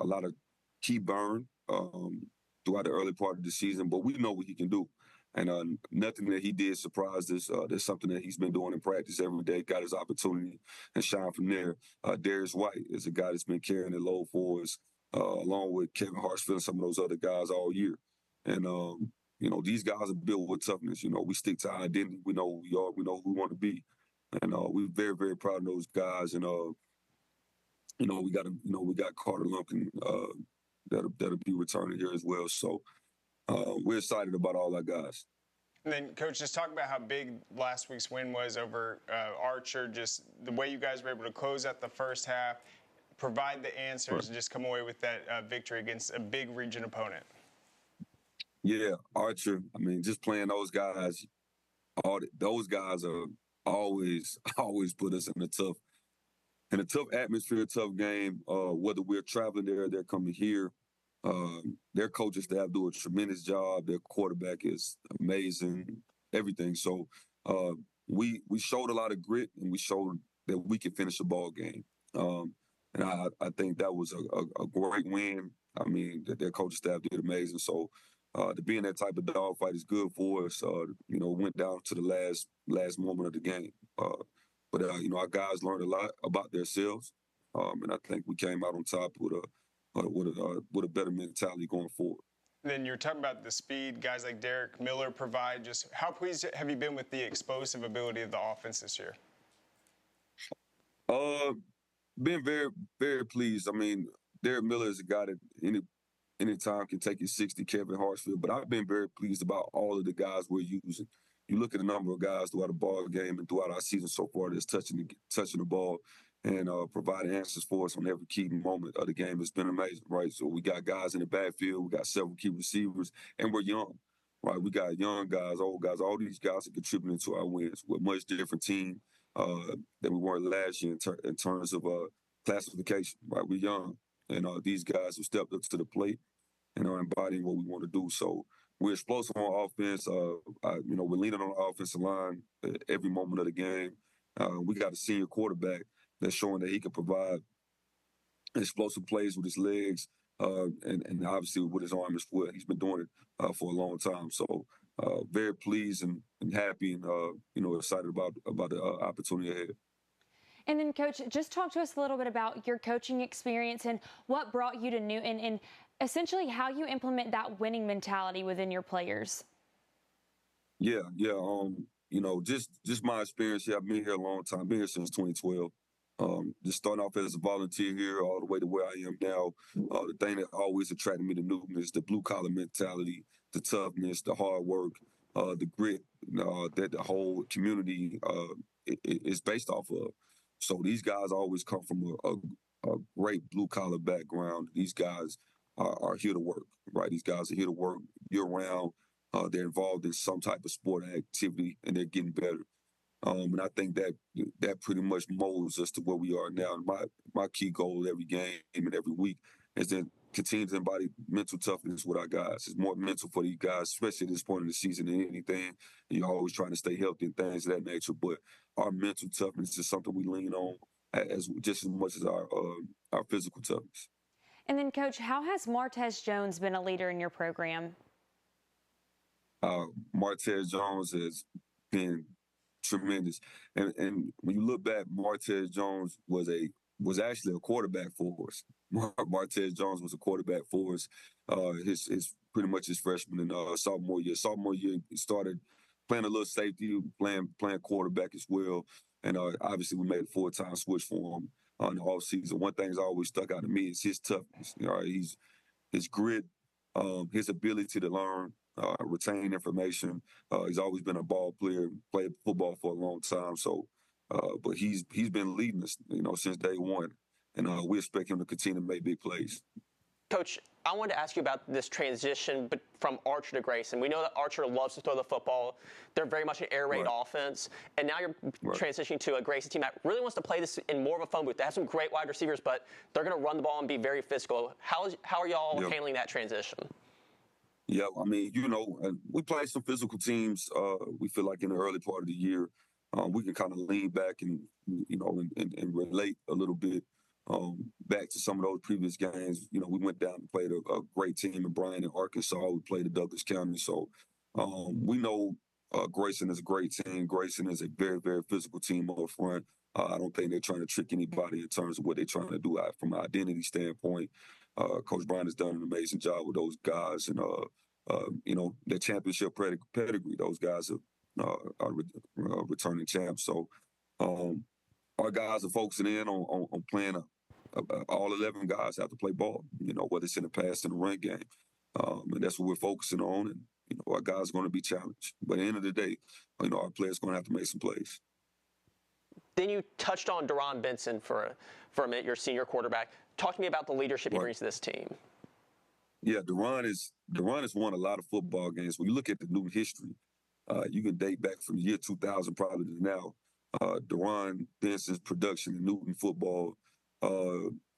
[SPEAKER 16] lot of key burn throughout the early part of the season, but we know what he can do. And nothing that he did surprised us. There's something that he's been doing in practice every day, got his opportunity and shine from there. Darius White is a guy that's been carrying the load for us, along with Kevin Hartsfield and some of those other guys all year. And, these guys are built with toughness. We stick to our identity. We know who we are. We know who we want to be. And we're very, very proud of those guys. And, we got Carter Lumpkin that'll be returning here as well. So, we're excited about all our guys.
[SPEAKER 2] And then, Coach, just talk about how big last week's win was over Archer, just the way you guys were able to close out the first half, provide the answers, and just come away with that victory against a big region opponent.
[SPEAKER 22] Yeah, Archer, I mean, just playing those guys, those guys are always put us in a tough atmosphere, tough game, whether we're traveling there, they're coming here. Their coaching staff do a tremendous job. Their quarterback is amazing, everything. So we showed a lot of grit, and we showed that we can finish a ball game. And I think that was a great win. I mean, their coaching staff did amazing. So to be in that type of dogfight is good for us. Went down to the last moment of the game. But our guys learned a lot about themselves, and I think we came out on top with a better mentality going forward.
[SPEAKER 2] Then you're talking about the speed guys like Derek Miller provide. Just how pleased have you been with the explosive ability of the offense this year?
[SPEAKER 22] Been very, very pleased. I mean, Derek Miller is a guy that anytime can take his 60, Kevin Hartsfield. But I've been very pleased about all of the guys we're using. You look at the number of guys throughout the ball game and throughout our season so far that's touching the ball and providing answers for us on every key moment of the game. It's been amazing, right? So we got guys in the backfield, we got several key receivers, and we're young, right? We got young guys, old guys. All these guys are contributing to our wins. We're a much different team than we were last year in terms of classification, right? We're young, and these guys have stepped up to the plate and are embodying what we want to do. So we're explosive on offense. We're leaning on the offensive line every moment of the game. We got a senior quarterback that's showing that he can provide explosive plays with his legs and obviously with his arm as well. He's been doing it for a long time. So very pleased and happy and excited about the opportunity ahead.
[SPEAKER 1] And then, Coach, just talk to us a little bit about your coaching experience and what brought you to Newton and essentially how you implement that winning mentality within your players.
[SPEAKER 22] Yeah. Just my experience here. I've been here a long time. Been here since 2012. Just starting off as a volunteer here all the way to where I am now. The thing that always attracted me to Newton is the blue-collar mentality, the toughness, the hard work, the grit that the whole community is based off of. So these guys always come from a great blue-collar background. These guys are here to work, right? These guys are here to work year-round. They're involved in some type of sport activity, and they're getting better. And I think that pretty much molds us to where we are now. And my key goal every game and every week is to continue to embody mental toughness with our guys. It's more mental for these guys, especially at this point in the season than anything. And you're always trying to stay healthy and things of that nature. But our mental toughness is something we lean on just as much as our physical toughness.
[SPEAKER 1] And then, Coach, how has Martez Jones been a leader in your program?
[SPEAKER 22] Martez Jones has been tremendous. And when you look back, Martez Jones was actually a quarterback for us. Martez Jones was a quarterback for us. His pretty much his freshman and sophomore year. Sophomore year, he started playing a little safety, playing quarterback as well. And obviously, we made a full-time switch for him in the offseason. One thing that's always stuck out to me is his toughness. His grit, his ability to learn, retain information. He's always been a ball player, played football for a long time. So, but he's been leading us, since day one, and we expect him to continue to make big plays.
[SPEAKER 16] Coach, I wanted to ask you about this transition from Archer to Grayson. We know that Archer loves to throw the football. They're very much an air raid offense. And now you're transitioning to a Grayson team that really wants to play this in more of a phone booth. They have some great wide receivers, but they're going to run the ball and be very physical. How are y'all handling that transition?
[SPEAKER 22] Yeah, I mean, we play some physical teams. We feel like in the early part of the year, we can kind of lean back and relate a little bit back to some of those previous games. We went down and played a great team in Bryant, Arkansas. We played in Douglas County. So we know Grayson is a great team. Grayson is a very, very physical team up front. I don't think they're trying to trick anybody in terms of what they're trying to do from an identity standpoint. Coach Bryant has done an amazing job with those guys, and their championship pedigree. Those guys are returning champs. So our guys are focusing in on playing. All 11 guys have to play ball. Whether it's in the pass and the run game, and that's what we're focusing on. And our guys are going to be challenged. But at the end of the day, our players are going to have to make some plays.
[SPEAKER 16] Then you touched on Deron Benson for a minute, your senior quarterback. Talk to me about the leadership he brings to this team.
[SPEAKER 22] Yeah, Deron has won a lot of football games. When you look at the Newton history, you can date back from the year 2000 probably to now. Deron Benson's production in Newton football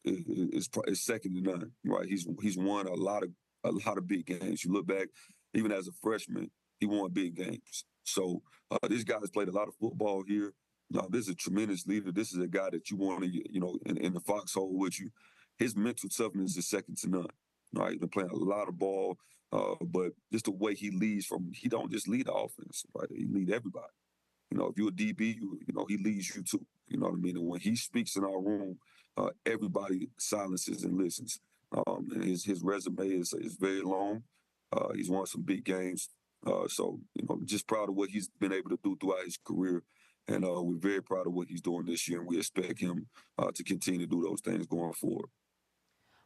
[SPEAKER 22] is second to none. Right, he's won a lot of big games. You look back, even as a freshman, he won big games. So this guy has played a lot of football here. This is a tremendous leader. This is a guy that you want to, in the foxhole with you. His mental toughness is second to none. Right, he's been playing a lot of ball, but just the way he leads he don't just lead the offense, right? He lead everybody. If you're a DB, he leads you too. You know what I mean? And when he speaks in our room, everybody silences and listens. And his resume is very long. He's won some big games. So, just proud of what he's been able to do throughout his career. And we're very proud of what he's doing this year, and we expect him to continue to do those things going forward.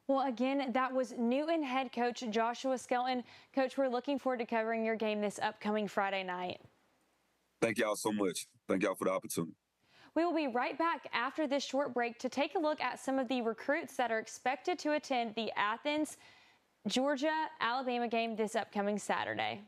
[SPEAKER 1] Well, again, that was Newton head coach Joshua Skelton. Coach, we're looking forward to covering your game this upcoming Friday night.
[SPEAKER 22] Thank y'all so much. Thank y'all for the opportunity.
[SPEAKER 1] We will be right back after this short break to take a look at some of the recruits that are expected to attend the Athens, Georgia-Alabama game this upcoming Saturday.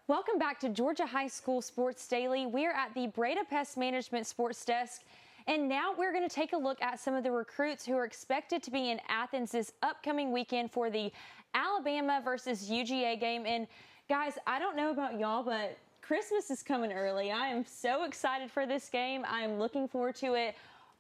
[SPEAKER 1] Welcome back to Georgia High School Sports Daily. We're at the Breda Pest Management Sports Desk, and now we're going to take a look at some of the recruits who are expected to be in Athens this upcoming weekend for the Alabama versus UGA game. And guys, I don't know about y'all, but Christmas is coming early. I am so excited for this game. I am looking forward to it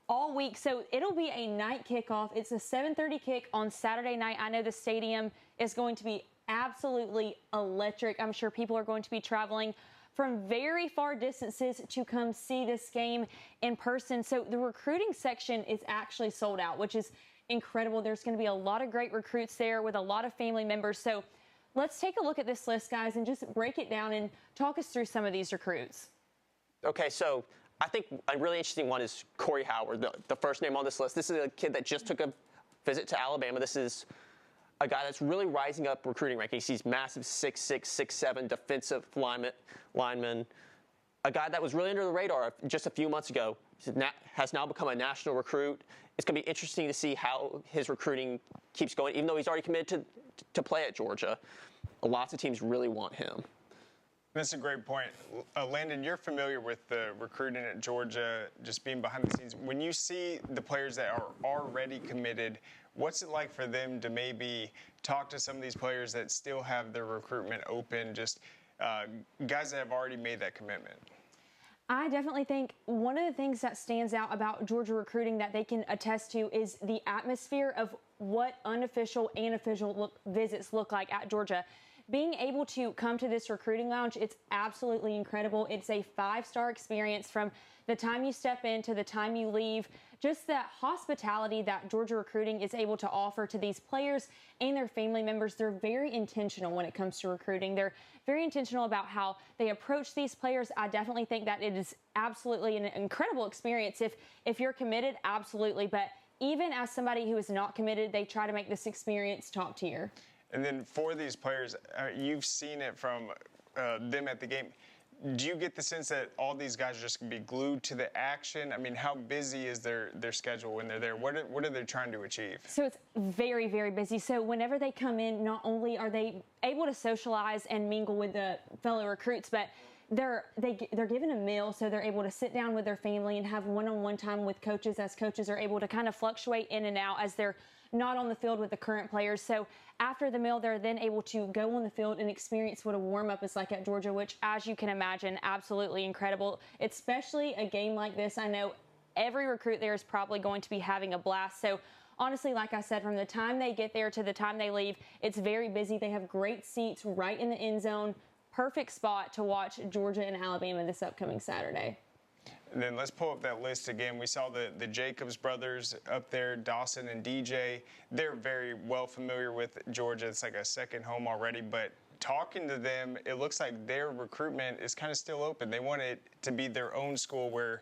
[SPEAKER 1] all week. So it'll be a night kickoff. It's a 7:30 kick on Saturday night. I know the stadium is going to be absolutely electric. I'm sure people are going to be traveling from very far distances to come see this game in person. So the recruiting section is actually sold out, which is incredible. There's going to be a lot of great recruits there with a lot of family members. So let's take a look at this list, guys, and just break it down and talk us through some of these recruits.
[SPEAKER 16] Okay, so I think a really interesting one is Corey Howard, the first name on this list. This is a kid that just took a visit to Alabama. This is a guy that's really rising up recruiting rankings. He's massive 6'6", 6'7", defensive lineman. A guy that was really under the radar just a few months ago has now become a national recruit. It's going to be interesting to see how his recruiting keeps going, even though he's already committed to play at Georgia. Lots of teams really want him.
[SPEAKER 2] That's a great point. Landon, you're familiar with the recruiting at Georgia, just being behind the scenes. When you see the players that are already committed, what's it like for them to maybe talk to some of these players that still have their recruitment open, just guys that have already made that commitment?
[SPEAKER 1] I definitely think one of the things that stands out about Georgia recruiting that they can attest to is the atmosphere of what unofficial and official visits look like at Georgia. Being able to come to this recruiting lounge, it's absolutely incredible. It's a 5-star experience from the time you step in to the time you leave. Just that hospitality that Georgia recruiting is able to offer to these players and their family members. They're very intentional when it comes to recruiting. They're very intentional about how they approach these players. I definitely think that it is absolutely an incredible experience. If you're committed, absolutely. But even as somebody who is not committed, they try to make this experience top tier.
[SPEAKER 2] And then for these players, you've seen it from them at the game. Do you get the sense that all these guys are just going to be glued to the action? I mean, how busy is their schedule when they're there? What are they trying to achieve? So
[SPEAKER 1] it's very, very busy. So whenever they come in, not only are they able to socialize and mingle with the fellow recruits, but they're given a meal, so they're able to sit down with their family and have one-on-one time with coaches, as coaches are able to kind of fluctuate in and out as they're not on the field with the current players. So after the meal, they're then able to go on the field and experience what a warm-up is like at Georgia, which, as you can imagine, absolutely incredible, especially a game like this. I know every recruit there is probably going to be having a blast. So honestly, like I said, from the time they get there to the time they leave, it's very busy. They have great seats right in the end zone. Perfect spot to watch Georgia and Alabama this upcoming Saturday.
[SPEAKER 2] And then let's pull up that list again. We saw the Jacobs brothers up there, Dawson and DJ. They're very well familiar with Georgia. It's like a second home already. But talking to them, it looks like their recruitment is kind of still open. They want it to be their own school where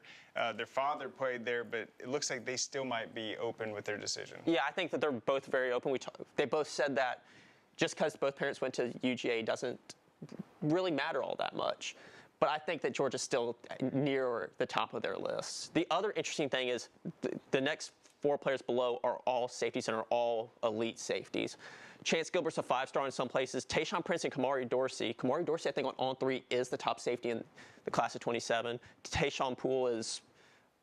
[SPEAKER 2] their father played there, but it looks like they still might be open with their decision.
[SPEAKER 16] Yeah, I think that they're both very open. They both said that just because both parents went to UGA doesn't really matter all that much. But I think that Georgia's still near the top of their list. The other interesting thing is the next 4 players below are all safeties and are all elite safeties. Chance Gilbert's a 5-star in some places. Tayshaun Prince and Kamari Dorsey. Kamari Dorsey, I think, on 3 is the top safety in the class of 27. Tayshaun Poole is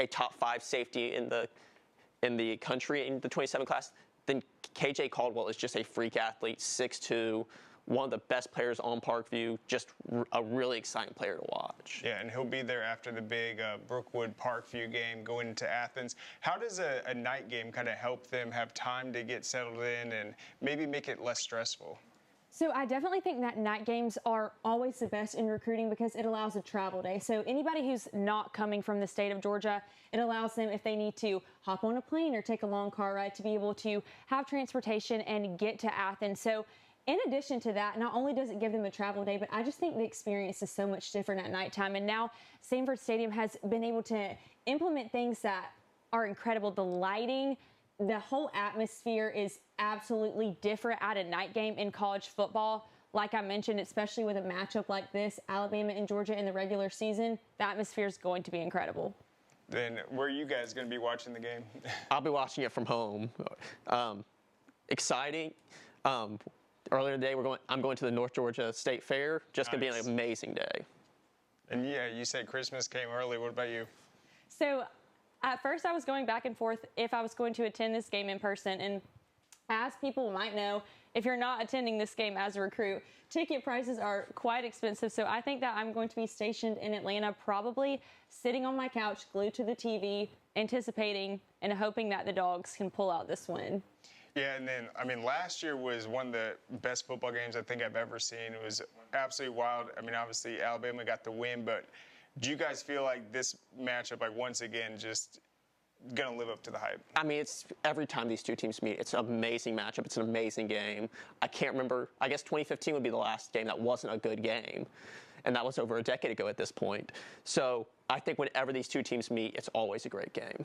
[SPEAKER 16] a top 5 safety in the country in the 27 class. Then KJ Caldwell is just a freak athlete, 6'2", one of the best players on Parkview, just a really exciting player to watch.
[SPEAKER 2] Yeah, and he'll be there after the big Brookwood Parkview game going into Athens. How does a night game kind of help them have time to get settled in and maybe make it less stressful?
[SPEAKER 1] So I definitely think that night games are always the best in recruiting because it allows a travel day. So anybody who's not coming from the state of Georgia, it allows them, if they need to hop on a plane or take a long car ride, to be able to have transportation and get to Athens. So in addition to that, not only does it give them a travel day, but I just think the experience is so much different at nighttime. And now Sanford Stadium has been able to implement things that are incredible. The lighting the whole atmosphere is absolutely different at a night game in college football. Like I mentioned, especially with a matchup like this, Alabama and Georgia in the regular season, the atmosphere is going to be incredible.
[SPEAKER 2] Then where are you guys going to be watching the game?
[SPEAKER 16] I'll be watching it from home. Exciting. Earlier today, I'm going to the North Georgia State Fair. Just going to be an amazing day.
[SPEAKER 2] And yeah, you said Christmas came early. What about you?
[SPEAKER 1] So at first I was going back and forth if I was going to attend this game in person. And as people might know, if you're not attending this game as a recruit, ticket prices are quite expensive. So I think that I'm going to be stationed in Atlanta, probably sitting on my couch, glued to the TV, anticipating and hoping that the Dogs can pull out this win.
[SPEAKER 2] Yeah, and then, I mean, last year was one of the best football games I think I've ever seen. It was absolutely wild. I mean, obviously, Alabama got the win, but do you guys feel like this matchup, like, once again, just going to live up to the hype?
[SPEAKER 16] I mean, it's every time these two teams meet, it's an amazing matchup. It's an amazing game. I can't remember. I guess 2015 would be the last game that wasn't a good game, and that was over a decade ago at this point. So I think whenever these two teams meet, it's always a great game.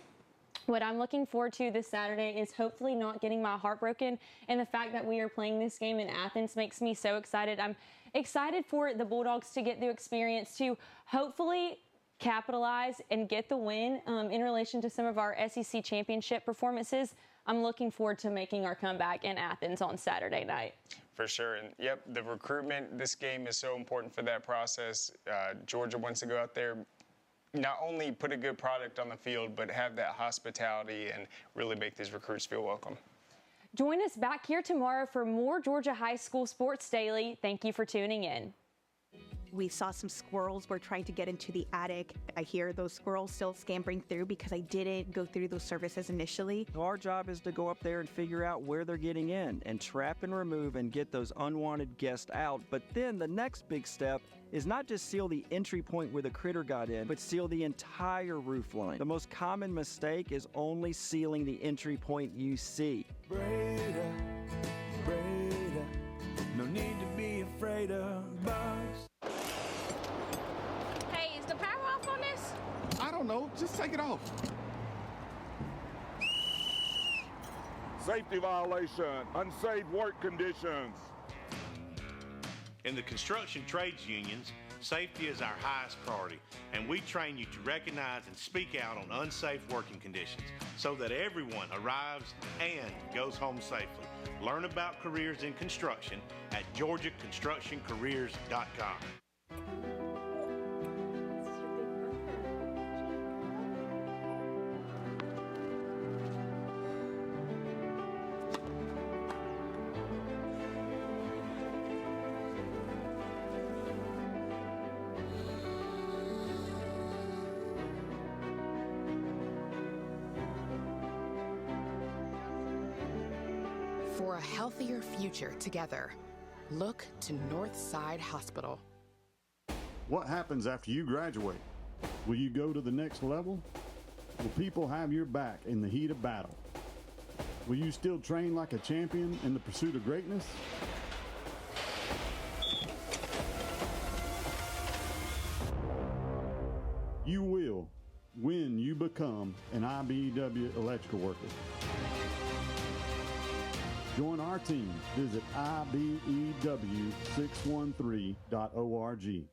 [SPEAKER 1] What I'm looking forward to this Saturday is hopefully not getting my heart broken, and the fact that we are playing this game in Athens makes me so excited. I'm excited for the Bulldogs to get the experience to hopefully capitalize and get the win in relation to some of our SEC championship performances. I'm looking forward to making our comeback in Athens on Saturday night.
[SPEAKER 2] For sure. And, yep, the recruitment, this game is so important for that process. Georgia wants to go out there, not only put a good product on the field, but have that hospitality and really make these recruits feel welcome.
[SPEAKER 1] Join us back here tomorrow for more Georgia High School Sports Daily. Thank you for tuning in.
[SPEAKER 6] We saw some squirrels were trying to get into the attic. I hear those squirrels still scampering through because I didn't go through those services initially.
[SPEAKER 3] Our job is to go up there and figure out where they're getting in and trap and remove and get those unwanted guests out. But then the next big step is not just seal the entry point where the critter got in, but seal the entire roof line. The most common mistake is only sealing the entry point you see.
[SPEAKER 5] Breda, Breda, no need to be afraid of bugs.
[SPEAKER 8] Hey, is the power off on this?
[SPEAKER 23] I don't know, just take it off.
[SPEAKER 10] Safety violation, unsafe work conditions.
[SPEAKER 24] In the construction trades unions, safety is our highest priority, and we train you to recognize and speak out on unsafe working conditions so that everyone arrives and goes home safely. Learn about careers in construction at georgiaconstructioncareers.com.
[SPEAKER 25] For a healthier future together, look to Northside Hospital.
[SPEAKER 4] What happens after you graduate? Will you go to the next level? Will people have your back in the heat of battle? Will you still train like a champion in the pursuit of greatness? You will when you become an IBEW electrical worker. Join our team. Visit IBEW613.org.